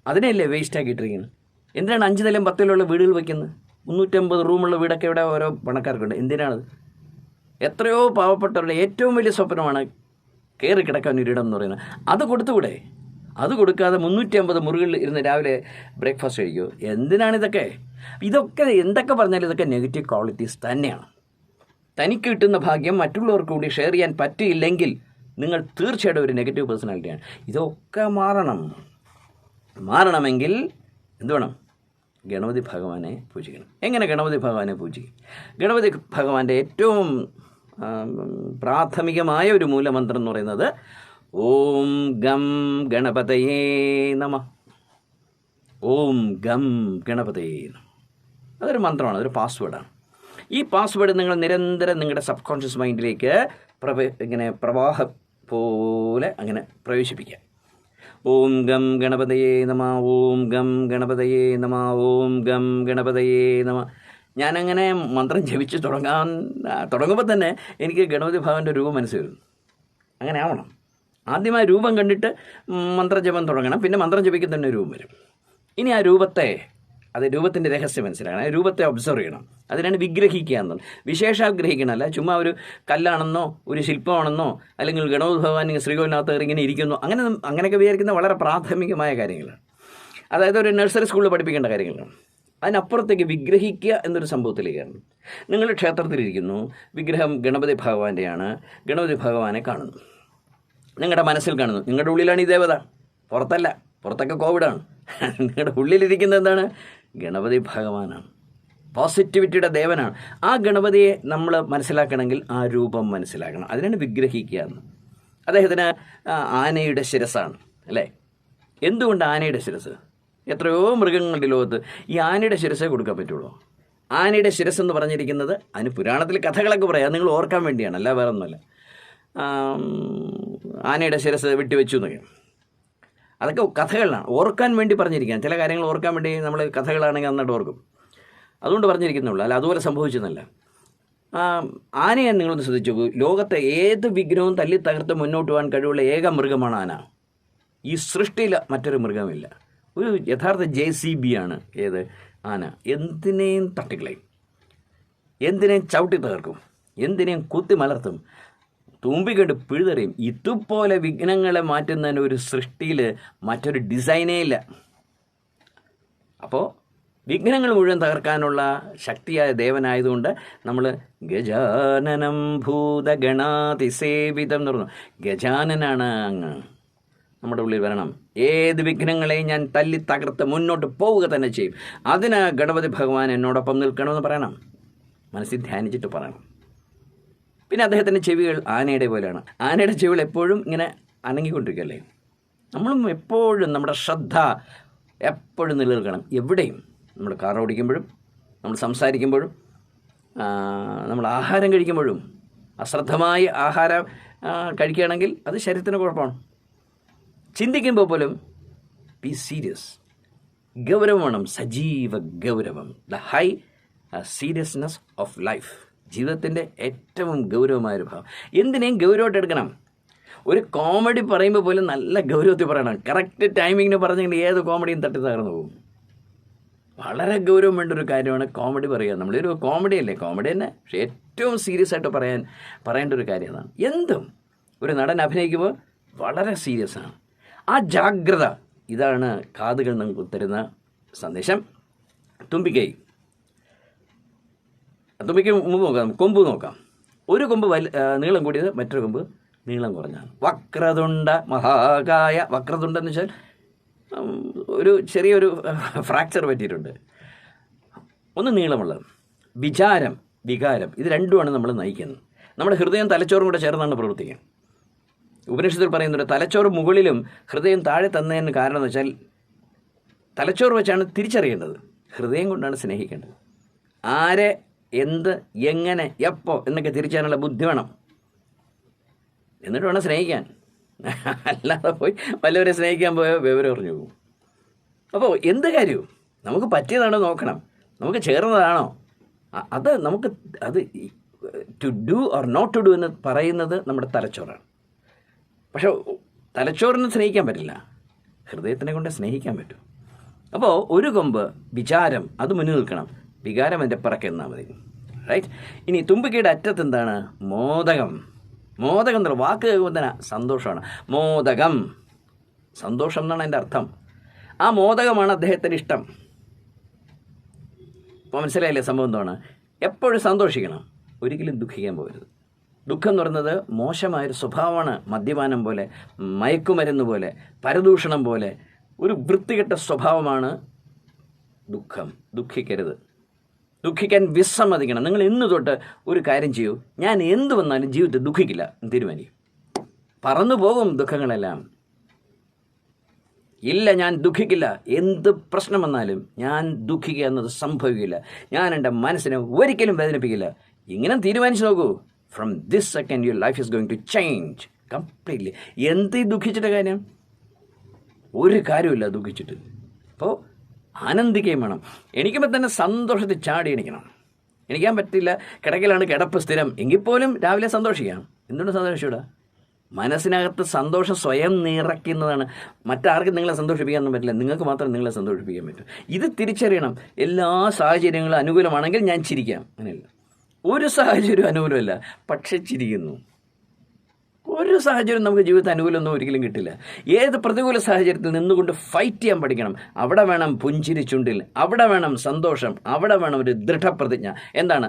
[SPEAKER 1] അതിനെയല്ലേ വേസ്റ്റാക്കിയിട്ടിരിക്കുന്നത്. എന്തിനാണ് 5 നിലയും 10 നിലയുള്ള വീടുകൾ വയ്ക്കുന്നത്? 350 റൂമുള്ള വീടൊക്കെ ഇവിടെ ഓരോ പണക്കാർക്കുണ്ട്. എന്തിനാണത്? എത്രയോ പാവപ്പെട്ടവരുടെ ഏറ്റവും വലിയ സ്വപ്നമാണ് കയറി കിടക്കാൻ ഒരിടം എന്ന് പറയുന്നത്. അത് കൊടുത്തുകൂടെ? അത് കൊടുക്കാതെ 350 മുറികളിൽ ഇരുന്ന് രാവിലെ ബ്രേക്ക്ഫാസ്റ്റ് കഴിക്കുമോ? എന്തിനാണിതൊക്കെ? ഇതൊക്കെ എന്തൊക്കെ പറഞ്ഞാലും ഇതൊക്കെ നെഗറ്റീവ് ക്വാളിറ്റീസ് തന്നെയാണ്. തനിക്ക് കിട്ടുന്ന ഭാഗ്യം മറ്റുള്ളവർക്ക് കൂടി ഷെയർ ചെയ്യാൻ പറ്റിയില്ലെങ്കിൽ നിങ്ങൾ തീർച്ചയായിട്ടും ഒരു നെഗറ്റീവ് പേഴ്സണാലിറ്റിയാണ്. ഇതൊക്കെ മാറണമെങ്കിൽ എന്ത് വേണം? ഗണപതി ഭഗവാനെ പൂജിക്കണം. എങ്ങനെ ഗണപതി ഭഗവാനെ പൂജിക്കും? ഗണപതി ഭഗവാന്റെ ഏറ്റവും പ്രാഥമികമായ ഒരു മൂലമന്ത്രം എന്ന് പറയുന്നത് ഓം ഗം ഗണപതയേ നമഃ. ഓം ഗം ഗണപതയേ നമഃ. അതൊരു മന്ത്രമാണ്, അതൊരു പാസ്വേഡാണ്. ഈ പാസ്വേഡ് നിങ്ങൾ നിരന്തരം നിങ്ങളുടെ സബ് കോൺഷ്യസ് മൈൻഡിലേക്ക് ഇങ്ങനെ പ്രവാഹം പോലെ അങ്ങനെ പ്രവേശിപ്പിക്കുക. ഓം ഗം ഗണപതയേ നമഃ, ഓം ഗം ഗണപതയേ നമഃ, ഓം ഗം ഗണപതയേ നമഃ. ഞാനങ്ങനെ മന്ത്രം ജപിച്ച് തുടങ്ങുമ്പോൾ തന്നെ എനിക്ക് ഗണപതി ഭഗവാന്റെ രൂപം മനസ്സിൽ വരും. അങ്ങനെ ആവണം. ആദ്യമായി രൂപം കണ്ടിട്ട് മന്ത്രജപം തുടങ്ങണം, പിന്നെ മന്ത്രം ജപിക്കുന്ന തന്നെ രൂപം വരും. ഇനി ആ രൂപത്തിൻ്റെ രഹസ്യം മനസ്സിലാക്കണം. ആ രൂപത്തെ ഒബ്സർവ് ചെയ്യണം. അതിനാണ് വിഗ്രഹിക്കുക എന്നുള്ളത്. വിശേഷാൽ ഗ്രഹിക്കണമല്ല, ചുമ്മാ ഒരു കല്ലാണെന്നോ ഒരു ശില്പമാണെന്നോ അല്ലെങ്കിൽ ഗണപതി ഭഗവാൻ ശ്രീകോവിലിനകത്ത് ഇങ്ങനെ ഇരിക്കുന്നു അങ്ങനെയൊക്കെ വിചാരിക്കുന്ന വളരെ പ്രാഥമികമായ കാര്യങ്ങളാണ്. അതായത് ഒരു നഴ്സറി സ്കൂളിൽ പഠിപ്പിക്കേണ്ട കാര്യങ്ങളാണ്. അതിനപ്പുറത്തേക്ക് വിഗ്രഹിക്കുക എന്നൊരു സംഭവത്തിലേക്കാണ്. നിങ്ങൾ ക്ഷേത്രത്തിലിരിക്കുന്നു, വിഗ്രഹം ഗണപതി ഭഗവാന്റെയാണ്, ഗണപതി ഭഗവാനെ കാണുന്നു, നിങ്ങളുടെ മനസ്സിൽ കാണുന്നു. നിങ്ങളുടെ ഉള്ളിലാണ് ഈ ദേവത, പുറത്തല്ല. പുറത്തൊക്കെ കോവിഡാണ്. നിങ്ങളുടെ ഉള്ളിലിരിക്കുന്നത് എന്താണ്? ഗണപതി ഭഗവാനാണ്, പോസിറ്റിവിറ്റിയുടെ ദേവനാണ്. ആ ഗണപതിയെ നമ്മൾ മനസ്സിലാക്കണമെങ്കിൽ ആ രൂപം മനസ്സിലാക്കണം. അതിനാണ് വിഗ്രഹിക്കുക എന്ന്. അദ്ദേഹത്തിന് ആനയുടെ ശിരസ്സാണ് അല്ലേ? എന്തുകൊണ്ട് ആനയുടെ ശിരസ്? എത്രയോ മൃഗങ്ങളുടെ ലോകത്ത് ഈ ആനയുടെ ശിരസ്സേ കൊടുക്കാൻ പറ്റുള്ളൂ. ആനയുടെ ശിരസ് എന്ന് പറഞ്ഞിരിക്കുന്നത്, അതിന് പുരാണത്തിൽ കഥകളൊക്കെ പറയാം, നിങ്ങൾ ഓർക്കാൻ വേണ്ടിയാണ്, അല്ല വേറെ ഒന്നുമല്ല. ആനയുടെ ശിരസ് വെട്ടിവെച്ചു എന്നൊക്കെ, അതൊക്കെ കഥകളാണ്, ഓർക്കാൻ വേണ്ടി പറഞ്ഞിരിക്കുകയാണ്. ചില കാര്യങ്ങൾ ഓർക്കാൻ വേണ്ടി നമ്മൾ കഥകളാണെങ്കിൽ നന്നായിട്ട് ഓർക്കും, അതുകൊണ്ട് പറഞ്ഞിരിക്കുന്നുള്ളൂ, അല്ല അതുപോലെ സംഭവിച്ചെന്നല്ല. ആനയെ നിങ്ങളൊന്ന് ശ്രദ്ധിച്ചു നോക്കൂ. ലോകത്തെ ഏത് വിഗ്രഹവും തല്ലി തകർത്ത് മുന്നോട്ട് പോകാൻ കഴിവുള്ള ഏക മൃഗമാണ് ആന. ഈ സൃഷ്ടിയിൽ മറ്റൊരു മൃഗമില്ല. ഒരു യഥാർത്ഥ JCB ആണ് ഏത്? ആന. എന്തിനേയും തട്ടിക്കളയും, എന്തിനേയും ചവിട്ടി തകർക്കും, എന്തിനേയും കുത്തി മലർത്തും, തുമ്പിക്കണ്ട് പിഴുതെറിയും. ഇതുപോലെ വിഘ്നങ്ങളെ മാറ്റുന്നതിന് ഒരു സൃഷ്ടിയിൽ മറ്റൊരു ഡിസൈനേ ഇല്ല. അപ്പോൾ വിഘ്നങ്ങൾ മുഴുവൻ തകർക്കാനുള്ള ശക്തിയായ ദേവനായതുകൊണ്ട് നമ്മൾ ഗജാനനം ഭൂതഗണാതിസേവിതം എന്ന് പറഞ്ഞു. ഗജാനനാണ് അങ്ങ് നമ്മുടെ ഉള്ളിൽ വരണം. ഏത് വിഘ്നങ്ങളെയും ഞാൻ തല്ലി തകർത്ത് മുന്നോട്ട് പോവുക തന്നെ ചെയ്യും. അതിന് ഗണപതി ഭഗവാൻ എന്നോടൊപ്പം നിൽക്കണമെന്ന് പറയണം, മനസ്സിൽ ധ്യാനിച്ചിട്ട് പറയണം. പിന്നെ അദ്ദേഹത്തിൻ്റെ ചെവികൾ ആനയുടെ പോലെയാണ്. ആനയുടെ ചെവികൾ എപ്പോഴും ഇങ്ങനെ അനങ്ങിക്കൊണ്ടിരിക്കുകയല്ലേ. നമ്മളും എപ്പോഴും നമ്മുടെ ശ്രദ്ധ എപ്പോഴും നിലനിൽക്കണം. എവിടെയും, നമ്മൾ കാർ ഓടിക്കുമ്പോഴും, നമ്മൾ സംസാരിക്കുമ്പോഴും, നമ്മൾ ആഹാരം കഴിക്കുമ്പോഴും. അശ്രദ്ധമായി ആഹാരം കഴിക്കുകയാണെങ്കിൽ അത് ശരീരത്തിന് കുഴപ്പമാണ്. ചിന്തിക്കുമ്പോൾ പോലും ബി സീരിയസ്, ഗൗരവം വേണം, സജീവ ഗൗരവം. The high seriousness of life, ജീവിതത്തിൻ്റെ ഏറ്റവും ഗൗരവമായൊരു ഭാവം. എന്തിനേയും ഗൗരവമായിട്ട് എടുക്കണം. ഒരു കോമഡി പറയുമ്പോൾ പോലും നല്ല ഗൗരവത്തിൽ പറയണം. കറക്റ്റ് ടൈമിങ്ങിന് പറഞ്ഞെങ്കിൽ ഏത് കോമഡിയും തട്ടി തകർന്നു പോകും. വളരെ ഗൗരവം വേണ്ട ഒരു കാര്യമാണ് കോമഡി പറയുക. നമ്മളൊരു കോമഡി അല്ലേ, കോമഡി തന്നെ, പക്ഷേ ഏറ്റവും സീരിയസ് ആയിട്ട് പറയേണ്ട ഒരു കാര്യമാണ്. എന്തും ഒരു നടൻ അഭിനയിക്കുമ്പോൾ വളരെ സീരിയസ് ആണ്. ആ ജാഗ്രത, ഇതാണ് കാതുകൾ നമുക്ക് തരുന്ന സന്ദേശം. തുമ്പിക്കൈ മുമ്പ് നോക്കാം, കൊമ്പ് നോക്കാം. ഒരു കൊമ്പ് നീളം കൂടിയത്, മറ്റൊരു കൊമ്പ് നീളം കുറഞ്ഞാണ്. വക്രതുണ്ട മഹാകായ. വക്രതുണ്ടെന്ന് വെച്ചാൽ ഒരു ചെറിയൊരു ഫ്രാക്ചർ പറ്റിയിട്ടുണ്ട്. ഒന്ന് നീളമുള്ളത്. വികാരം, ഇത് രണ്ടുമാണ് നമ്മൾ നയിക്കുന്നത്. നമ്മുടെ ഹൃദയം തലച്ചോറും കൂടെ ചേർന്നാണ് പ്രവർത്തിക്കുന്നത്. ഉപനിഷത്തിൽ പറയുന്നുണ്ട്, തലച്ചോറ് മുകളിലും ഹൃദയം താഴെ തന്നതിന് കാരണം എന്ന് വെച്ചാൽ തലച്ചോറ് വെച്ചാണ് തിരിച്ചറിയേണ്ടത്, ഹൃദയം കൊണ്ടാണ് സ്നേഹിക്കേണ്ടത്. ആരെ, എന്ത്, എങ്ങനെ, എപ്പോൾ എന്നൊക്കെ തിരിച്ചറിയാനുള്ള ബുദ്ധി വേണം. എന്നിട്ട് വേണം സ്നേഹിക്കാൻ. അല്ലാതെ പോയി വല്ലവരെ സ്നേഹിക്കാൻ പോയാൽ വിവരം അറിഞ്ഞു പോകും. അപ്പോൾ എന്ത് കാര്യവും നമുക്ക് പറ്റിയതാണോ നോക്കണം, നമുക്ക് ചേർന്നതാണോ. അത് നമുക്ക് അത് to do or not to do എന്ന് പറയുന്നത് നമ്മുടെ തലച്ചോറാണ്. പക്ഷെ തലച്ചോറിന് സ്നേഹിക്കാൻ പറ്റില്ല, ഹൃദയത്തിനെ കൊണ്ട് സ്നേഹിക്കാൻ പറ്റും. അപ്പോൾ ഒരു കൊമ്പ് വിചാരം, അത് മുന്നിൽ നിൽക്കണം, വികാരം എൻ്റെ പിറക്കെന്നാൽ മതി. റൈറ്റ്. ഇനി തുമ്പിക്കയുടെ അറ്റത്ത് എന്താണ്? മോദകം. മോദകം എന്നുള്ള വാക്ക് കേൾക്കുമ്പോൾ തന്നെ സന്തോഷമാണ്. മോദകം, സന്തോഷം എന്നാണ് എൻ്റെ അർത്ഥം. ആ മോദകമാണ് അദ്ദേഹത്തിന് ഇഷ്ടം. ഇപ്പോൾ മനസ്സിലായില്ലേ സംഭവം എന്താണ്? എപ്പോഴും സന്തോഷിക്കണം, ഒരിക്കലും ദുഃഖിക്കാൻ പോകരുത്. ദുഃഖം എന്ന് പറയുന്നത് മോശമായൊരു സ്വഭാവമാണ്. മദ്യപാനം പോലെ, മയക്കുമരുന്ന് പോലെ, പരദൂഷണം പോലെ ഒരു വൃത്തികെട്ട സ്വഭാവമാണ് ദുഃഖം. ദുഃഖിക്കരുത്, ദുഃഖിക്കാൻ വിസമ്മതിക്കണം. നിങ്ങൾ ഇന്ന് തൊട്ട് ഒരു കാര്യം ചെയ്യൂ, ഞാൻ എന്ത് വന്നാലും ജീവിതത്തിൽ ദുഃഖിക്കില്ല തീരുമാനിക്കും. പറന്നു പോകും ദുഃഖങ്ങളെല്ലാം. ഇല്ല, ഞാൻ ദുഃഖിക്കില്ല, എന്ത് പ്രശ്നം വന്നാലും ഞാൻ ദുഃഖിക്കുക എന്നത് സംഭവിക്കില്ല, ഞാൻ എൻ്റെ മനസ്സിനെ ഒരിക്കലും വേദനിപ്പിക്കില്ല. ഇങ്ങനെ തീരുമാനിച്ച് നോക്കൂ. From this second your life is going to change completely. എന്ത് ദുഃഖിച്ചിട്ട് കാര്യം? ഒരു കാര്യമില്ല ദുഃഖിച്ചിട്ട്. അപ്പോൾ ആനന്ദിക്കുകയും വേണം. എണീക്കുമ്പോൾ തന്നെ സന്തോഷത്തിൽ ചാടി എണീക്കണം. എണീക്കാൻ പറ്റില്ല, കിടക്കലാണ് കിടപ്പ് സ്ഥിരം, എങ്കിൽ പോലും രാവിലെ സന്തോഷിക്കാം. എന്തുകൊണ്ട് സന്തോഷിച്ചൂടാ? മനസ്സിനകത്ത് സന്തോഷം സ്വയം നിറയ്ക്കുന്നതാണ്. മറ്റാർക്കും നിങ്ങളെ സന്തോഷിപ്പിക്കാനൊന്നും പറ്റില്ല, നിങ്ങൾക്ക് മാത്രം നിങ്ങളെ സന്തോഷിപ്പിക്കാൻ പറ്റും. ഇത് തിരിച്ചറിയണം. എല്ലാ സാഹചര്യങ്ങളും അനുകൂലമാണെങ്കിൽ ഞാൻ ചിരിക്കാം, അങ്ങനെയല്ല. ഒരു സാഹചര്യം അനുകൂലമല്ല, പക്ഷെ ചിരിക്കുന്നു. ഒരു സാഹചര്യം നമുക്ക് ജീവിതത്തിൽ അനുകൂലമൊന്നും ഒരിക്കലും കിട്ടില്ല. ഏത് പ്രതികൂല സാഹചര്യത്തിൽ നിന്നുകൊണ്ട് ഫൈറ്റ് ചെയ്യാൻ പഠിക്കണം. അവിടെ വേണം പുഞ്ചിരി ചുണ്ടിൽ, അവിടെ വേണം സന്തോഷം, അവിടെ വേണം ഒരു ദൃഢപ്രതിജ്ഞ. എന്താണ്?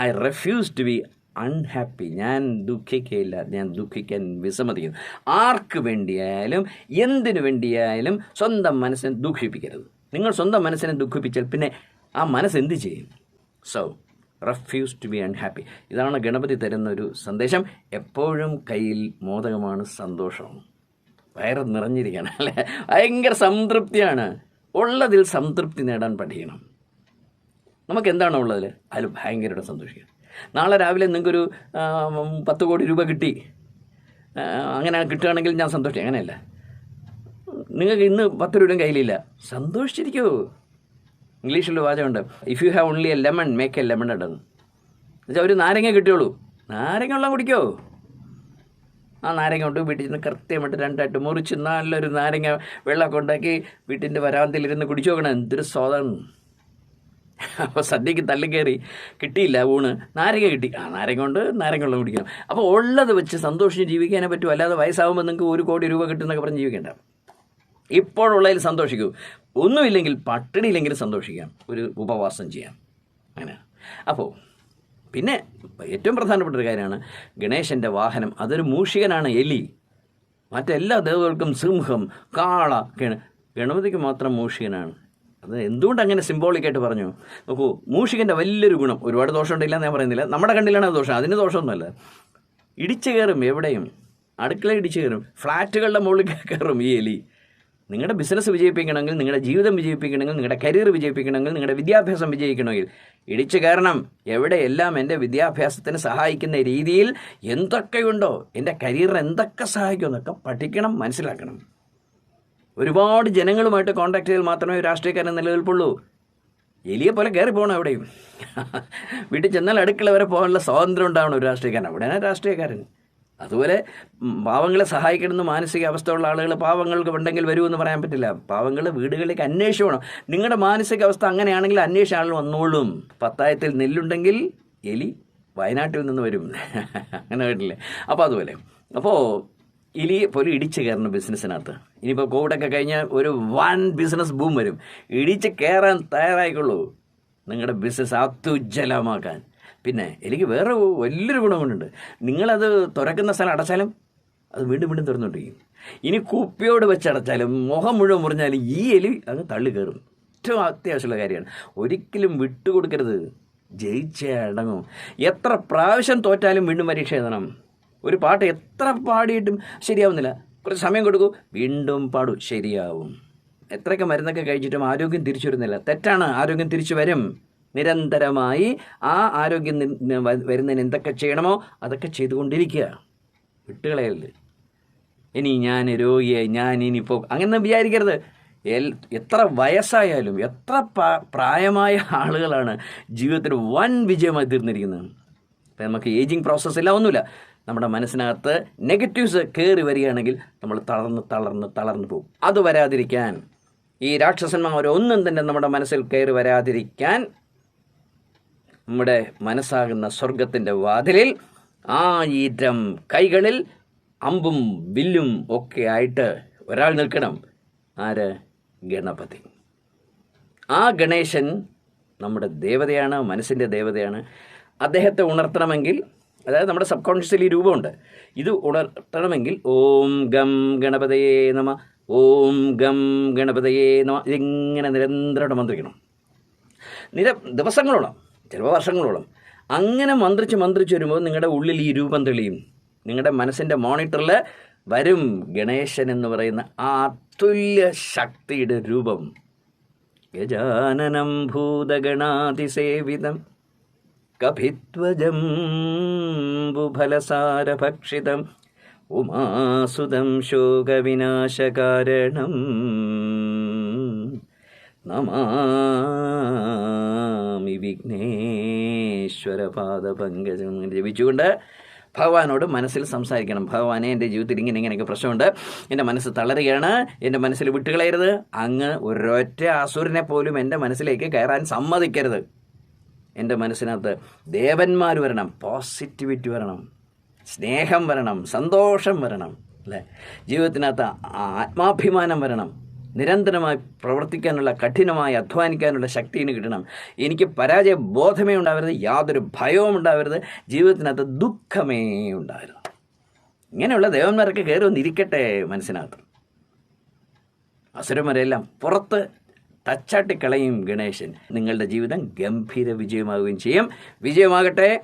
[SPEAKER 1] I refuse to be unhappy. ഞാൻ ദുഃഖിക്കയില്ല, ഞാൻ ദുഃഖിക്കാൻ വിസമ്മതിക്കുന്നു. ആർക്ക് വേണ്ടിയായാലും എന്തിനു വേണ്ടിയായാലും സ്വന്തം മനസ്സിനെ ദുഃഖിപ്പിക്കരുത്. നിങ്ങൾ സ്വന്തം മനസ്സിനെ ദുഃഖിപ്പിച്ചാൽ പിന്നെ ആ മനസ്സ് എന്ത് ചെയ്യും? So refuse to be unhappy. ഇതാണ് ഗണപതി തരുന്ന ഒരു സന്ദേശം. എപ്പോഴും കയ്യിൽ മോദകമാണ്, സന്തോഷമാണ്, വയറ് നിറഞ്ഞിരിക്കണം, അല്ലേ? ഭയങ്കര സംതൃപ്തിയാണ്. ഉള്ളതിൽ സംതൃപ്തി നേടാൻ പഠിക്കണം. നമുക്ക് എന്താണോ ഉള്ളതിൽ അതിൽ ഭയങ്കരമായിട്ട് സന്തോഷിക്കണം. നാളെ രാവിലെ നിങ്ങൾക്കൊരു 10 കോടി രൂപ കിട്ടി, അങ്ങനെ കിട്ടുകയാണെങ്കിൽ ഞാൻ സന്തോഷിക്കും. അങ്ങനെയല്ല. നിങ്ങൾക്ക് ഇന്ന് 10 രൂപയും കയ്യിലില്ല, സന്തോഷിച്ചിരിക്കൂ. ഇംഗ്ലീഷിൽ വാചകമുണ്ട്, if you have only a lemon make a lemon ഉണ്ടെന്ന് വെച്ചാൽ ഒരു നാരങ്ങ കിട്ടിയോളൂ, നാരങ്ങ വെള്ളം കുടിക്കോ. ആ നാരങ്ങ കൊണ്ട് വീട്ടിൽ നിന്ന് കൃത്യമായിട്ട് 2ആയിട്ട് മുറിച്ച് നല്ലൊരു നാരങ്ങ വെള്ളമൊക്കെ ഉണ്ടാക്കി വീട്ടിൻ്റെ വരാന്തയിലിരുന്ന് കുടിച്ചു നോക്കണം. എന്തൊരു സ്വാദാണ്. അപ്പോൾ സദ്യക്ക് തള്ളി കയറി കിട്ടിയില്ല ഊണ്, നാരങ്ങ കിട്ടി, ആ നാരങ്ങ കൊണ്ട് നാരങ്ങ വെള്ളം കുടിക്കണം. അപ്പോൾ ഉള്ളത് വെച്ച് സന്തോഷിച്ച് ജീവിക്കാനേ പറ്റൂ. അല്ലാതെ വയസ്സാകുമ്പോൾ നിങ്ങൾക്ക് 1 കോടി രൂപ കിട്ടുന്നൊക്കെ പറഞ്ഞ് ജീവിക്കേണ്ട. ഇപ്പോഴുള്ളതിൽ സന്തോഷിക്കൂ. ഒന്നുമില്ലെങ്കിൽ പട്ടിണിയില്ലെങ്കിലും സന്തോഷിക്കാം, ഒരു ഉപവാസം ചെയ്യാം. അങ്ങനെ. അപ്പോൾ പിന്നെ ഏറ്റവും പ്രധാനപ്പെട്ട ഒരു കാര്യമാണ് ഗണേശൻ്റെ വാഹനം. അതൊരു മൂഷികനാണ്, എലി. മറ്റെല്ലാ ദേവതകൾക്കും സിംഹം, കാള, ഗണപതിക്ക് മാത്രം മൂഷികനാണ്. അത് എന്തുകൊണ്ട് അങ്ങനെ സിംബോളിക്കായിട്ട് പറഞ്ഞു? നോക്കൂ, മൂഷികൻ്റെ വലിയൊരു ഗുണം, ഒരുപാട് ദോഷമുണ്ടില്ല ഞാൻ പറയുന്നില്ല, നമ്മുടെ കണ്ണിലാണ് ദോഷം, അതിന് ദോഷമൊന്നുമല്ല. ഇടിച്ചു കയറും, എവിടെയും അടുക്കള ഇടിച്ചു കയറും, ഫ്ലാറ്റുകളുടെ മുകളിൽ കയറും ഈ എലി. നിങ്ങളുടെ ബിസിനസ് വിജയിപ്പിക്കണമെങ്കിൽ, നിങ്ങളുടെ ജീവിതം വിജയിപ്പിക്കണമെങ്കിൽ, നിങ്ങളുടെ കരിയർ വിജയിപ്പിക്കണമെങ്കിൽ, നിങ്ങളുടെ വിദ്യാഭ്യാസം വിജയിക്കണമെങ്കിൽ ഇടിച്ചു കയറണം. എവിടെയെല്ലാം എൻ്റെ വിദ്യാഭ്യാസത്തിന് സഹായിക്കുന്ന രീതിയിൽ എന്തൊക്കെയുണ്ടോ, എൻ്റെ കരിയറിന് എന്തൊക്കെ സഹായിക്കുമെന്നൊക്കെ പഠിക്കണം, മനസ്സിലാക്കണം. ഒരുപാട് ജനങ്ങളുമായിട്ട് കോൺടാക്ട് ചെയ്താൽ മാത്രമേ രാഷ്ട്രീയക്കാരൻ നിലനിൽപ്പുള്ളൂ. എലിയെ പോലെ കയറി പോകണം എവിടെയും. വീട്ടിൽ ചെന്നാൽ അടുക്കള വരെ പോകാനുള്ള സ്വാതന്ത്ര്യം ഉണ്ടാവണം ഒരു രാഷ്ട്രീയക്കാരൻ, അവിടെയാണ് രാഷ്ട്രീയക്കാരൻ. അതുപോലെ പാവങ്ങളെ സഹായിക്കണമെന്ന് മാനസിക അവസ്ഥയുള്ള ആളുകൾ പാവങ്ങൾക്ക് ഉണ്ടെങ്കിൽ വരുമെന്ന് പറയാൻ പറ്റില്ല. പാവങ്ങൾ വീടുകളിലേക്ക് അന്വേഷിച്ച് വേണം. നിങ്ങളുടെ മാനസികാവസ്ഥ അങ്ങനെയാണെങ്കിൽ അന്വേഷിച്ച ആൾ വന്നോളും. പത്തായത്തിൽ നെല്ലുണ്ടെങ്കിൽ എലി വയനാട്ടിൽ നിന്ന് വരും. അങ്ങനെ കേട്ടില്ലേ? അപ്പോൾ അതുപോലെ എലിയെ പോലും ഇടിച്ച് കയറണം ബിസിനസ്സിനകത്ത്. ഇനിയിപ്പോൾ കോവിഡൊക്കെ കഴിഞ്ഞാൽ ഒരു വൻ ബിസിനസ് ബൂം വരും. ഇടിച്ച് കയറാൻ തയ്യാറായിക്കൊള്ളൂ നിങ്ങളുടെ ബിസിനസ് അത്യുജ്വലമാക്കാൻ. പിന്നെ എനിക്ക് വേറെ വലിയൊരു ഗുണം കൊണ്ടുണ്ട്. നിങ്ങളത് തുറക്കുന്ന സ്ഥലം അടച്ചാലും അത് വീണ്ടും വീണ്ടും തുറന്നുകൊണ്ടിരിക്കും. ഇനി കുപ്പിയോട് വെച്ചടച്ചാലും മുഖം മുഴുവൻ മുറിഞ്ഞാലും ഈ എലി അങ്ങ് തള്ളി കയറും. ഏറ്റവും അത്യാവശ്യമുള്ള കാര്യമാണ്. ഒരിക്കലും വിട്ടുകൊടുക്കരുത്. ജയിച്ചേ അടങ്ങും. എത്ര പ്രാവശ്യം തോറ്റാലും വീണ്ടും പരീക്ഷ എഴുതണം. ഒരു പാട്ട് എത്ര പാടിയിട്ടും ശരിയാവുന്നില്ല, കുറച്ച് സമയം കൊടുക്കൂ, വീണ്ടും പാടൂ, ശരിയാവും. എത്രയൊക്കെ മരുന്നൊക്കെ കഴിച്ചിട്ടും ആരോഗ്യം തിരിച്ചു വരുന്നില്ല, തെറ്റാണ്. ആരോഗ്യം തിരിച്ചു വരും. നിരന്തരമായി ആ ആരോഗ്യം വരുന്നതിന് എന്തൊക്കെ ചെയ്യണമോ അതൊക്കെ ചെയ്തുകൊണ്ടിരിക്കുക. വിട്ടുകളയരുത്. ഇനി ഞാൻ രോഗിയായി, ഞാൻ ഇനിയിപ്പോൾ അങ്ങനെ വിചാരിക്കരുത്. എത്ര വയസ്സായാലും എത്ര പ്രായമായ ആളുകളാണ് ജീവിതത്തിൽ വൻ വിജയമായി തീർന്നിരിക്കുന്നത്. അപ്പം നമുക്ക് ഏജിങ് പ്രോസസ്സില്ല, ഒന്നുമില്ല. നമ്മുടെ മനസ്സിനകത്ത് നെഗറ്റീവ്സ് കയറി വരികയാണെങ്കിൽ നമ്മൾ തളർന്ന് പോകും. അത് വരാതിരിക്കാൻ, ഈ രാക്ഷസന്മാർ ഒന്നും തന്നെ നമ്മുടെ മനസ്സിൽ കയറി വരാതിരിക്കാൻ, നമ്മുടെ മനസ്സാകുന്ന സ്വർഗത്തിൻ്റെ വാതിലിൽ 1000 കൈകളിൽ അമ്പും വില്ലും ഒക്കെ ആയിട്ട് ഒരാൾ നിൽക്കണം. ആര്? ഗണപതി. ആ ഗണേശൻ നമ്മുടെ ദേവതയാണ്, മനസ്സിൻ്റെ ദേവതയാണ്. അദ്ദേഹത്തെ ഉണർത്തണമെങ്കിൽ, അതായത് നമ്മുടെ സബ് കോൺഷ്യസിൽ ഈ രൂപമുണ്ട്, ഇത് ഉണർത്തണമെങ്കിൽ ഓം ഗം ഗണപതയേ നമ, ഓം ഗം ഗണപതയേ നമ, ഇതിങ്ങനെ നിരന്തരമായിട്ട് മന്ത്രിക്കണം. ദിവസങ്ങളോളം, ചിലപ്പോൾ വർഷങ്ങളോളം. അങ്ങനെ മന്ത്രിച്ച് വരുമ്പോൾ നിങ്ങളുടെ ഉള്ളിൽ ഈ രൂപം തെളിയും. നിങ്ങളുടെ മനസ്സിൻ്റെ മോണിറ്ററിൽ വരും ഗണേശൻ എന്ന് പറയുന്ന ആ അതുല്യ ശക്തിയുടെ രൂപം. ഗജാനനം ഭൂതഗണാതിസേവിതം കഭിധ്വജം ബുഫലസാരഭക്ഷിതം ഉമാസുതം ശോകവിനാശകാരണം നമാമി വിഘ്നേശ്വരപാദപങ്കജം ജപിച്ചുകൊണ്ട് ഭഗവാനോട് മനസ്സിൽ സംസാരിക്കണം. ഭഗവാനെ, എൻ്റെ ജീവിതത്തിൽ ഇങ്ങനെയൊക്കെ പ്രശ്നമുണ്ട്, എൻ്റെ മനസ്സ് തളരുകയാണ്, എൻ്റെ മനസ്സിൽ വിട്ടുകളയരുത്. അങ്ങ് ഒരൊറ്റ അസുരനെ പോലും എൻ്റെ മനസ്സിലേക്ക് കയറാൻ സമ്മതിക്കരുത്. എൻ്റെ മനസ്സിനകത്ത് ദേവന്മാർ വരണം, പോസിറ്റിവിറ്റി വരണം, സ്നേഹം വരണം, സന്തോഷം വരണം, അല്ലേ? ജീവിതത്തിനകത്ത് ആത്മാഭിമാനം വരണം. നിരന്തരമായി പ്രവർത്തിക്കാനുള്ള, കഠിനമായി അധ്വാനിക്കാനുള്ള ശക്തി എനിക്ക് കിട്ടണം. എനിക്ക് പരാജയ ബോധമേ ഉണ്ടാവരുത്, യാതൊരു ഭയവും ഉണ്ടാവരുത്, ജീവിതത്തിനകത്ത് ദുഃഖമേ ഉണ്ടാവരുത്. ഇങ്ങനെയുള്ള ദേവന്മാരൊക്കെ കയറി വന്നിരിക്കട്ടെ മനസ്സിനകത്ത്. അസുരന്മാരെല്ലാം പുറത്ത് തച്ചാട്ടിക്കളയും ഗണേശൻ. നിങ്ങളുടെ ജീവിതം ഗംഭീര വിജയമാവുകയും ചെയ്യും. വിജയമാകട്ടെ.